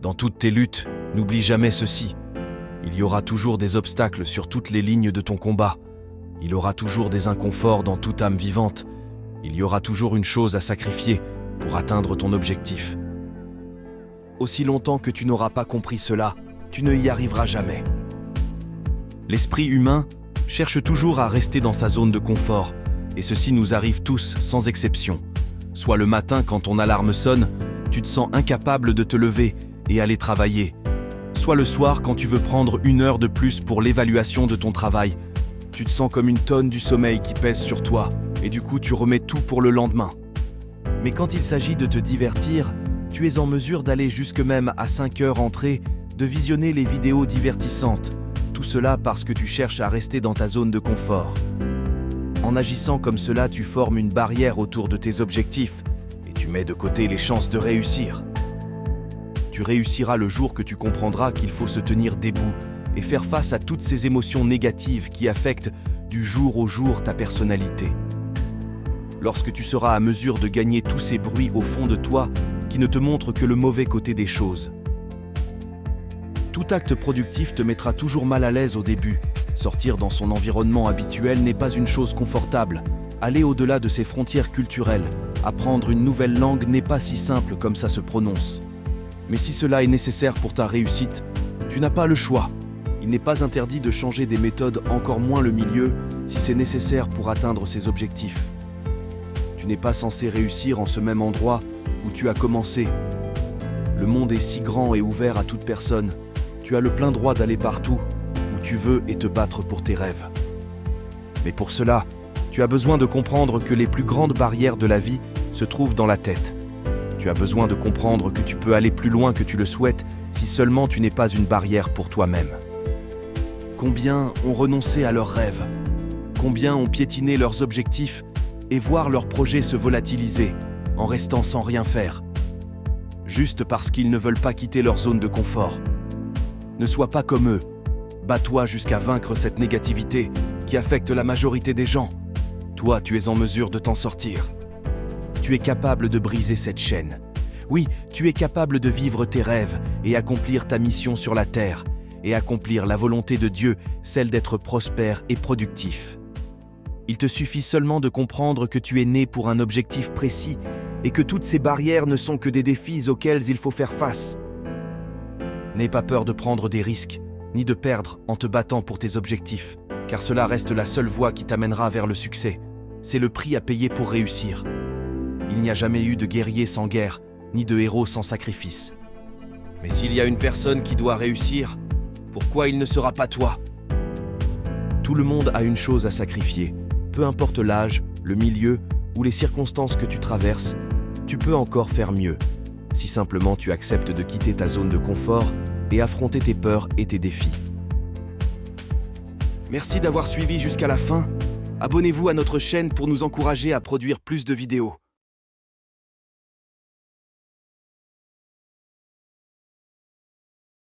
Dans toutes tes luttes, n'oublie jamais ceci. Il y aura toujours des obstacles sur toutes les lignes de ton combat. Il y aura toujours des inconforts dans toute âme vivante. Il y aura toujours une chose à sacrifier pour atteindre ton objectif. Aussi longtemps que tu n'auras pas compris cela, tu ne y arriveras jamais. L'esprit humain cherche toujours à rester dans sa zone de confort, et ceci nous arrive tous sans exception. Soit le matin quand ton alarme sonne, tu te sens incapable de te lever et aller travailler. Soit le soir quand tu veux prendre 1 heure de plus pour l'évaluation de ton travail. Tu te sens comme une tonne du sommeil qui pèse sur toi, et du coup tu remets tout pour le lendemain. Mais quand il s'agit de te divertir, tu es en mesure d'aller jusque même à 5 heures entrées, de visionner les vidéos divertissantes. Tout cela parce que tu cherches à rester dans ta zone de confort. En agissant comme cela, tu formes une barrière autour de tes objectifs et tu mets de côté les chances de réussir. Tu réussiras le jour que tu comprendras qu'il faut se tenir debout et faire face à toutes ces émotions négatives qui affectent du jour au jour ta personnalité. Lorsque tu seras à mesure de gagner tous ces bruits au fond de toi qui ne te montrent que le mauvais côté des choses. Tout acte productif te mettra toujours mal à l'aise au début. Sortir dans son environnement habituel n'est pas une chose confortable. Aller au-delà de ses frontières culturelles, apprendre une nouvelle langue n'est pas si simple comme ça se prononce. Mais si cela est nécessaire pour ta réussite, tu n'as pas le choix. Il n'est pas interdit de changer des méthodes, encore moins le milieu, si c'est nécessaire pour atteindre ses objectifs. Tu n'es pas censé réussir en ce même endroit où tu as commencé. Le monde est si grand et ouvert à toute personne. Tu as le plein droit d'aller partout, où tu veux et te battre pour tes rêves. Mais pour cela, tu as besoin de comprendre que les plus grandes barrières de la vie se trouvent dans la tête. Tu as besoin de comprendre que tu peux aller plus loin que tu le souhaites si seulement tu n'es pas une barrière pour toi-même. Combien ont renoncé à leurs rêves? Combien ont piétiné leurs objectifs et voir leurs projets se volatiliser en restant sans rien faire? Juste parce qu'ils ne veulent pas quitter leur zone de confort. Ne sois pas comme eux. Bats-toi jusqu'à vaincre cette négativité qui affecte la majorité des gens. Toi, tu es en mesure de t'en sortir. Tu es capable de briser cette chaîne. Oui, tu es capable de vivre tes rêves et accomplir ta mission sur la terre et accomplir la volonté de Dieu, celle d'être prospère et productif. Il te suffit seulement de comprendre que tu es né pour un objectif précis et que toutes ces barrières ne sont que des défis auxquels il faut faire face. N'aie pas peur de prendre des risques, ni de perdre en te battant pour tes objectifs, car cela reste la seule voie qui t'amènera vers le succès. C'est le prix à payer pour réussir. Il n'y a jamais eu de guerrier sans guerre, ni de héros sans sacrifice. Mais s'il y a une personne qui doit réussir, pourquoi il ne sera pas toi? Tout le monde a une chose à sacrifier. Peu importe l'âge, le milieu ou les circonstances que tu traverses, tu peux encore faire mieux. Si simplement tu acceptes de quitter ta zone de confort et affronter tes peurs et tes défis. Merci d'avoir suivi jusqu'à la fin. Abonnez-vous à notre chaîne pour nous encourager à produire plus de vidéos.